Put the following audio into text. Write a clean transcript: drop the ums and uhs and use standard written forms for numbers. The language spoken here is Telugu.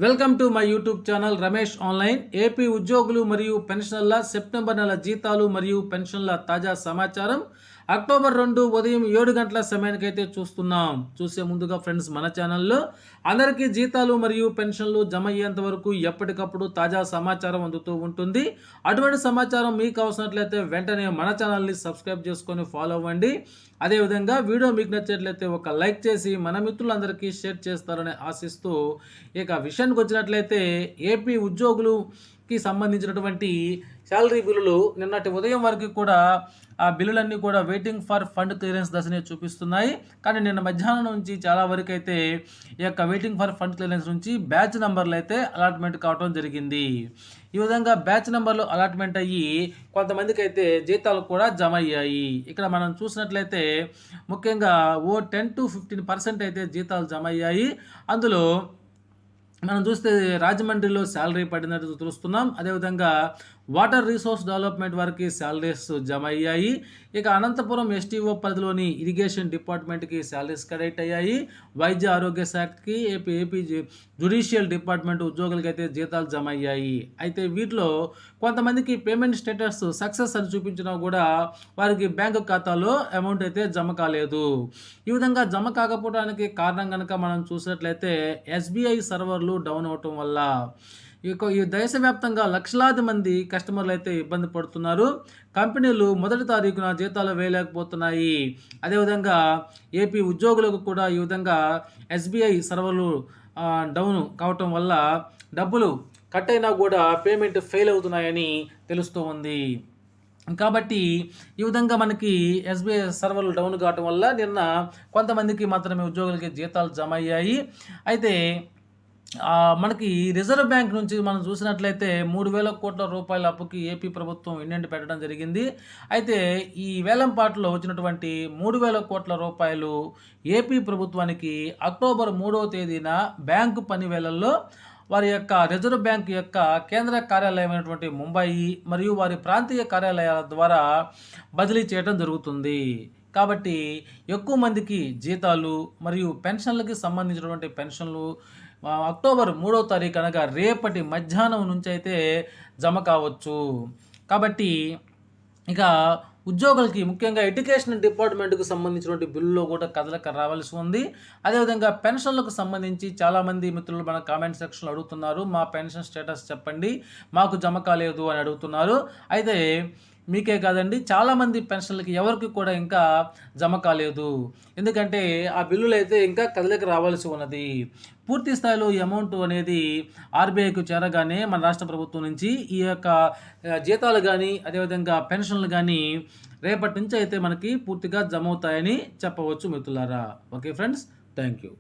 Welcome to my YouTube channel Ramesh online. AP ఉద్యోగులు మరియు పెన్షనర్ల సెప్టెంబర్ నెల జీతాలు మరియు పెన్షన్ల తాజా సమాచారం అక్టోబర్ 2 ఉదయం 7 గంటల సమయానికైతే చూసే ముందుగా ఫ్రెండ్స్, మన ఛానల్లో అందరికీ జీతాలు మరియు పెన్షన్లు జమ అయ్యేంత వరకు ఎప్పటికప్పుడు తాజా సమాచారం అందుతూ ఉంటుంది. అటువంటి సమాచారం మీకు అవసరమైనట్లయితే వెంటనే మన ఛానల్ని సబ్స్క్రైబ్ చేసుకొని ఫాలో అవ్వండి. అదేవిధంగా వీడియో మీకు నచ్చినట్లయితే ఒక లైక్ చేసి మన మిత్రులందరికీ షేర్ చేస్తారని ఆశిస్తూ, ఇక విషయానికి వచ్చినట్లయితే ఏపీ ఉద్యోగులకి సంబంధించినటువంటి శాలరీ బిల్లులు నిన్నటి ఉదయం వరకు కూడా ఆ బిల్లులన్నీ కూడా వెయిటింగ్ ఫర్ ఫండ్ క్లియరెన్స్ దశనే చూపిస్తున్నాయి. కానీ నిన్న మధ్యాహ్నం నుంచి చాలా వరకు అయితే ఈ యొక్క వెయిటింగ్ ఫర్ ఫండ్ క్లియరెన్స్ నుంచి బ్యాచ్ నెంబర్లు అయితే అలాట్మెంట్ కావడం జరిగింది. ఈ విధంగా బ్యాచ్ నెంబర్లు అలాట్మెంట్ అయ్యి కొంతమందికి అయితే జీతాలు కూడా జమ అయ్యాయి. ఇక్కడ మనం చూసినట్లయితే ముఖ్యంగా 10 to 15% అయితే జీతాలు జమ అయ్యాయి. అందులో మనం చూస్తే రాజమండ్రిలో శాలరీ పడినట్టు తెలుస్తున్నాం. అదేవిధంగా వాటర్ రిసోర్స్ డెవలప్మెంట్ వారికి శాలరీస్ జమ అయ్యాయి. ఇక అనంతపురం ఎస్టీఓ పరిధిలోని ఇరిగేషన్ డిపార్ట్మెంట్కి శాలరీస్ క్రెడిట్ అయ్యాయి. వైద్య ఆరోగ్య శాఖకి ఏపీ జ్యుడిషియల్ డిపార్ట్మెంట్ ఉద్యోగులకి అయితే జీతాలు జమ అయ్యాయి. అయితే వీటిలో కొంతమందికి పేమెంట్ స్టేటస్ సక్సెస్ అని చూపించినా కూడా వారికి బ్యాంకు ఖాతాలో అమౌంట్ అయితే జమ కాలేదు. ఈ విధంగా జమ కాకపోవడానికి కారణం కనుక మనం చూసినట్లయితే ఎస్బీఐ సర్వర్లు డౌన్ అవటం వల్ల ఈ దేశవ్యాప్తంగా లక్షలాది మంది కస్టమర్లు అయితే ఇబ్బంది పడుతున్నారు. కంపెనీలు 1వ తారీఖున జీతాలు వేయలేకపోతున్నాయి. అదేవిధంగా ఏపీ ఉద్యోగులకు కూడా ఈ విధంగా ఎస్బీఐ సర్వర్లు డౌన్ కావటం వల్ల డబ్బులు కట్ అయినా కూడా పేమెంట్ ఫెయిల్ అవుతున్నాయని తెలుస్తూ ఉంది. కాబట్టి ఈ విధంగా మనకి ఎస్బీఐ సర్వర్లు డౌన్ కావటం వల్ల నిన్న కొంతమందికి మాత్రమే ఉద్యోగులకి జీతాలు జమ అయ్యాయి. అయితే మనకి రిజర్వ్ బ్యాంక్ నుంచి మనం చూసినట్లయితే 3,000 కోట్ల రూపాయల అప్పుకి ఏపీ ప్రభుత్వం ఇండెంట్ పెట్టడం జరిగింది. అయితే ఈ వేలంపాటలో వచ్చినటువంటి 3,000 కోట్ల రూపాయలు ఏపీ ప్రభుత్వానికి అక్టోబర్ 3వ తేదీన బ్యాంకు పని వేళల్లో వారి యొక్క రిజర్వ్ బ్యాంక్ యొక్క కేంద్ర కార్యాలయమైనటువంటి ముంబయి మరియు వారి ప్రాంతీయ కార్యాలయాల ద్వారా బదిలీ చేయడం జరుగుతుంది. కాబట్టి ఎక్కువ మందికి జీతాలు మరియు పెన్షన్లకి సంబంధించినటువంటి పెన్షన్లు అక్టోబర్ 3వ తారీఖు అనగా రేపటి మధ్యాహ్నం నుంచి అయితే జమ కావచ్చు. కాబట్టి ఇక ఉద్యోగులకి ముఖ్యంగా ఎడ్యుకేషన్ డిపార్ట్మెంట్కు సంబంధించినటువంటి బిల్లులో కూడా కదలిక రావాల్సి ఉంది. అదేవిధంగా పెన్షన్లకు సంబంధించి చాలామంది మిత్రులు మన కామెంట్ సెక్షన్లో అడుగుతున్నారు, మా పెన్షన్ స్టేటస్ చెప్పండి, మాకు జమ కాలేదు అని అడుగుతున్నారు. అయితే మీకే కాదండి, చాలామంది పెన్షన్లకి ఎవరికి కూడా ఇంకా జమ కాలేదు. ఎందుకంటే ఆ బిల్లులు అయితే ఇంకా కదలిక రావాల్సి ఉన్నది. పూర్తి స్థాయిలో ఈ అమౌంట్ అనేది ఆర్బీఐకి చేరగానే మన రాష్ట్ర ప్రభుత్వం నుంచి ఈ యొక్క జీతాలు కానీ అదేవిధంగా పెన్షన్లు కానీ రేపటి నుంచి అయితే మనకి పూర్తిగా జమ అవుతాయని చెప్పవచ్చు మిత్రులారా. Okay friends, thank you.